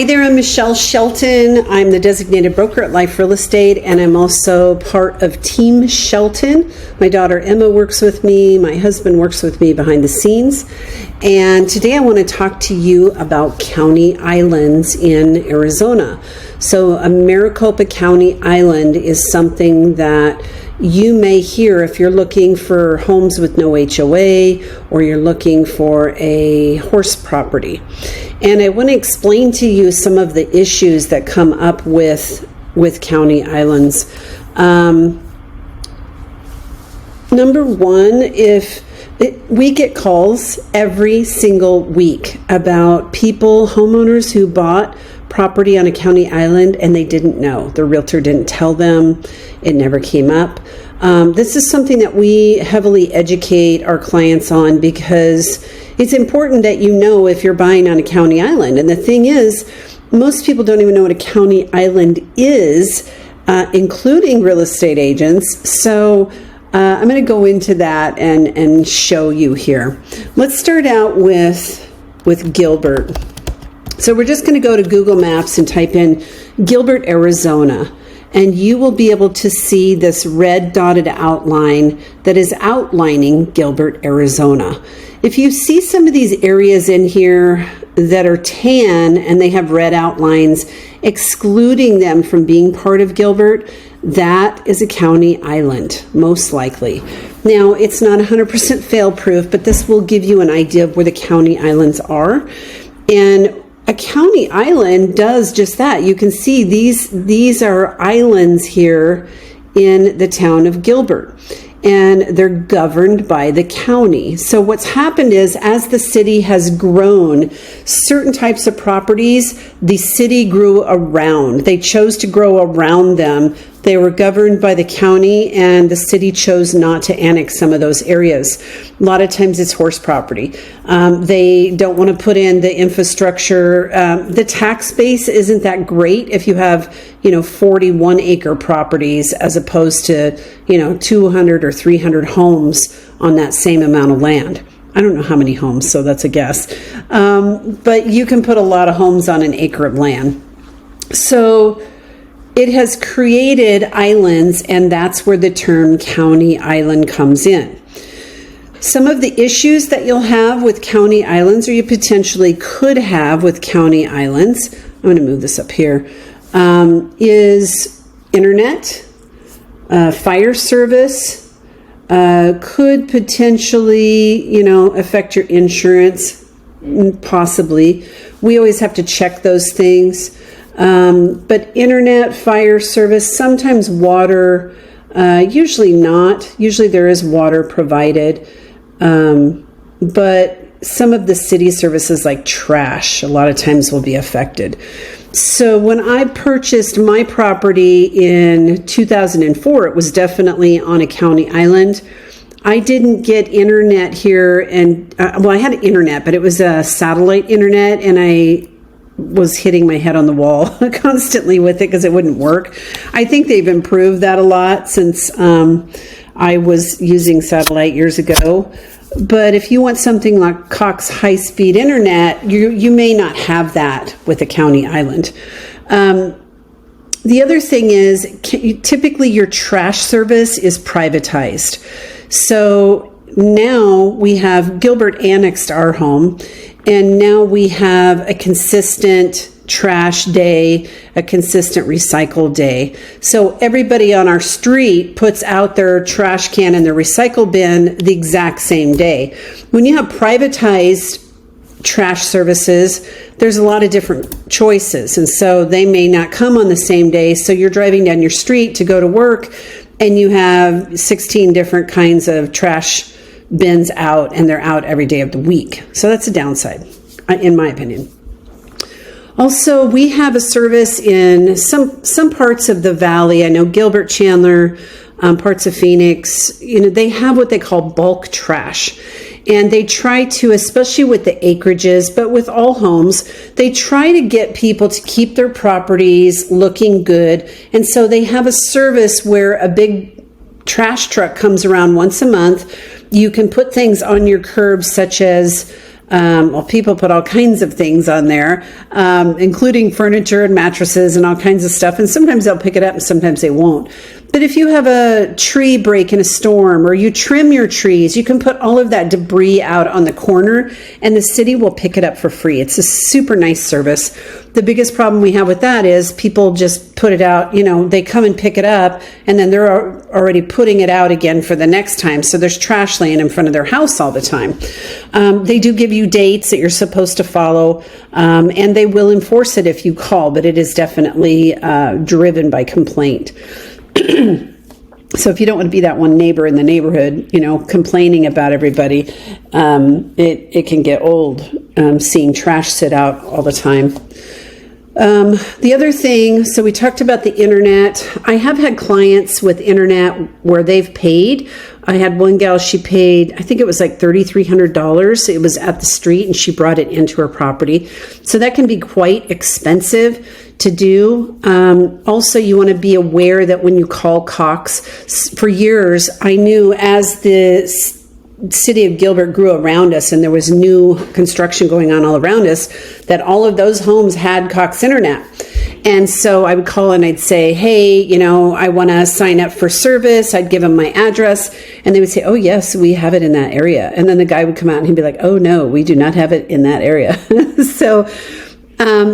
Hi there, I'm Team Shelton. I'm the designated broker at Life Real Estate, and I'm also part of Team Shelton. My daughter Emma works with me. My husband works with me behind the scenes. And today I want to talk to you about county islands in Arizona. So a Maricopa County Island is something that you may hear if you're looking for homes with no HOA or you're looking for a horse property. And I want to explain to you some of the issues that come up with county islands. Number one, we get calls every single week about homeowners who bought property on a county island and they didn't know. The realtor didn't tell them. It never came up. This is something that we heavily educate our clients on because it's important that you know if you're buying on a county island. And the thing is, most people don't even know what a county island is, including real estate agents. So I'm going to go into that and show you here. Let's start out with Gilbert. So we're just going to go to Google Maps and type in Gilbert, Arizona, and you will be able to see this red dotted outline that is outlining Gilbert, Arizona. If you see some of these areas in here that are tan and they have red outlines, excluding them from being part of Gilbert, that is a county island, most likely. Now, it's not 100% fail-proof, but this will give you an idea of where the county islands are. And a county island does just that. You can see these are islands here in the town of Gilbert, and they're governed by the county. So what's happened is, as the city has grown, certain types of properties, the city grew around. They chose to grow around them. They were governed by the county, and the city chose not to annex some of those areas. A lot of times it's horse property. They don't want to put in the infrastructure. The tax base isn't that great if you have, 41 acre properties as opposed to, 200 or 300 homes on that same amount of land. I don't know how many homes, so that's a guess. But you can put a lot of homes on an acre of land. So it has created islands, and that's where the term county island comes in. Some of the issues that you'll have with county islands, or you potentially could have with county islands, I'm going to move this up here, is internet, fire service, could potentially, affect your insurance, possibly. We always have to check those things. But internet, fire service, sometimes water, usually not. Usually there is water provided. But some of the city services like trash, a lot of times will be affected. So when I purchased my property in 2004, it was definitely on a county island. I didn't get internet here, and I had internet, but it was a satellite internet, and I was hitting my head on the wall constantly with it because it wouldn't work. I think they've improved that a lot since I was using satellite years ago. But if you want something like Cox high-speed internet, you may not have that with a county island. The other thing is, typically your trash service is privatized. So now we have Gilbert annexed our home, and now we have a consistent trash day, a consistent recycle day. So everybody on our street puts out their trash can and their recycle bin the exact same day. When you have privatized trash services, there's a lot of different choices, and so they may not come on the same day. So you're driving down your street to go to work, and you have 16 different kinds of trash bins out, and they're out every day of the week. So that's a downside, in my opinion. Also, we have a service in some parts of the valley. I know Gilbert, Chandler, parts of Phoenix, they have what they call bulk trash. And they try to, especially with the acreages, but with all homes, they try to get people to keep their properties looking good. And so they have a service where a big trash truck comes around once a month. You can put things on your curbs such as Well, people put all kinds of things on there, including furniture and mattresses and all kinds of stuff. And sometimes they'll pick it up and sometimes they won't. But if you have a tree break in a storm or you trim your trees, you can put all of that debris out on the corner and the city will pick it up for free. It's a super nice service. The biggest problem we have with that is people just put it out, they come and pick it up and then they're already putting it out again for the next time. So there's trash laying in front of their house all the time. They do give you dates that you're supposed to follow, and they will enforce it if you call, but it is definitely driven by complaint. So if you don't want to be that one neighbor in the neighborhood, complaining about everybody, it can get old, seeing trash sit out all the time. The other thing, so we talked about the internet. I have had clients with internet where they've paid. I had one gal, she paid, I think it was like $3,300. It was at the street and she brought it into her property. So that can be quite expensive to do. Also, you want to be aware that when you call Cox, for years, I knew as the city of Gilbert grew around us and there was new construction going on all around us, that all of those homes had Cox Internet. And so I would call and I'd say, hey, I want to sign up for service. I'd give them my address and they would say, oh, yes, we have it in that area. And then the guy would come out and he'd be like, oh, no, we do not have it in that area. So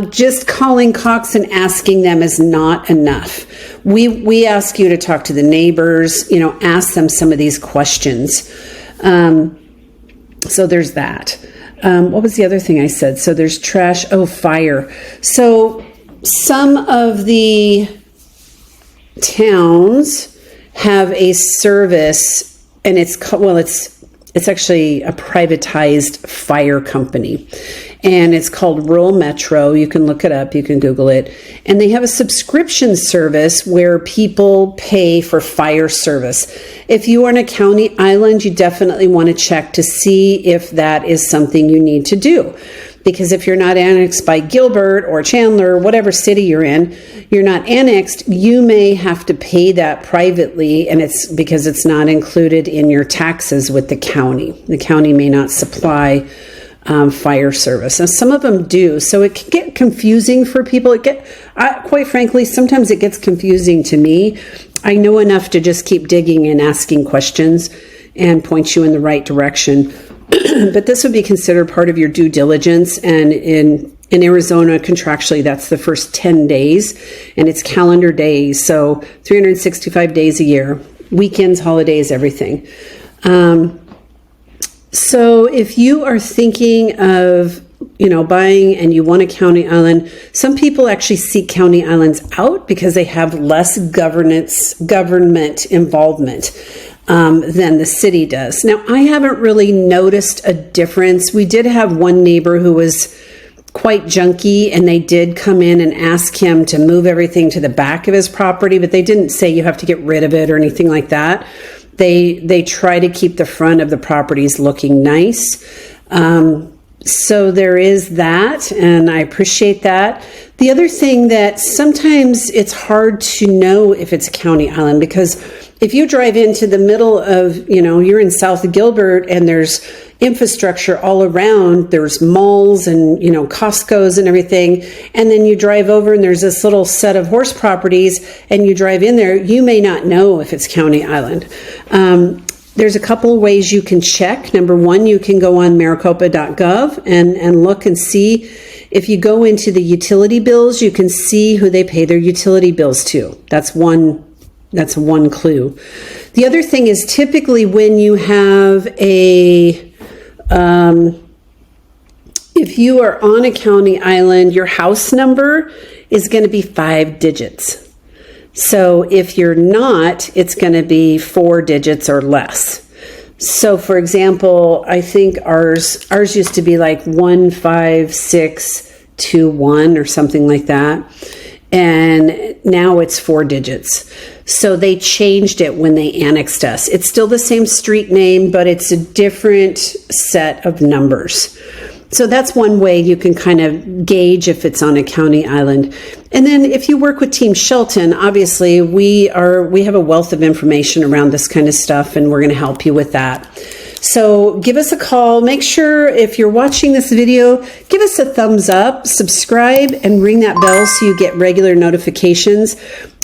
just calling Cox and asking them is not enough. We ask you to talk to the neighbors, ask them some of these questions. So there's that. What was the other thing I said? So there's trash. Oh, fire. So some of the towns have a service and it's actually a privatized fire company. And it's called Rural Metro. You can look it up. You can Google it. And they have a subscription service where people pay for fire service. If you are in a county island, you definitely want to check to see if that is something you need to do. Because if you're not annexed by Gilbert or Chandler, or whatever city you're in, you're not annexed, you may have to pay that privately, and it's because it's not included in your taxes with the county. The county may not supply fire service. And some of them do. So it can get confusing for people. Quite frankly, sometimes it gets confusing to me. I know enough to just keep digging and asking questions and point you in the right direction. But this would be considered part of your due diligence. And in Arizona, contractually, that's the first 10 days. And it's calendar days. So 365 days a year, weekends, holidays, everything. So if you are thinking of, buying and you want a county island, some people actually seek county islands out because they have less government involvement than the city does. Now, I haven't really noticed a difference. We did have one neighbor who was quite junky and they did come in and ask him to move everything to the back of his property, but they didn't say you have to get rid of it or anything like that. They try to keep the front of the properties looking nice. So there is that, and I appreciate that. The other thing that sometimes it's hard to know if it's a county island, because if you drive into the middle of, you're in South Gilbert and there's infrastructure all around, there's malls and, Costco's and everything. And then you drive over and there's this little set of horse properties and you drive in there, you may not know if it's county island. There's a couple of ways you can check. Number one, you can go on maricopa.gov and look and see. If you go into the utility bills, you can see who they pay their utility bills to. That's one clue. The other thing is typically when you have if you are on a county island, your house number is going to be 5 digits. So if you're not, it's going to be 4 digits or less. So for example, I think ours used to be like 15621 or something like that. And now it's 4 digits. So they changed it when they annexed us. It's still the same street name, but it's a different set of numbers. So that's one way you can kind of gauge if it's on a county island. And then if you work with Team Shelton, obviously we have a wealth of information around this kind of stuff, and we're going to help you with that. So give us a call. Make sure if you're watching this video, give us a thumbs up, subscribe, and ring that bell so you get regular notifications.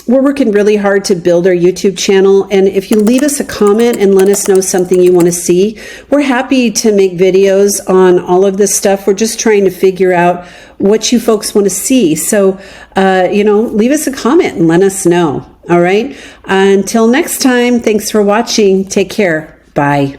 We're working really hard to build our YouTube channel, and if you leave us a comment and let us know something you want to see, we're happy to make videos on all of this stuff. We're just trying to figure out what you folks want to see. So, leave us a comment and let us know. All right. Until next time, thanks for watching. Take care. Bye.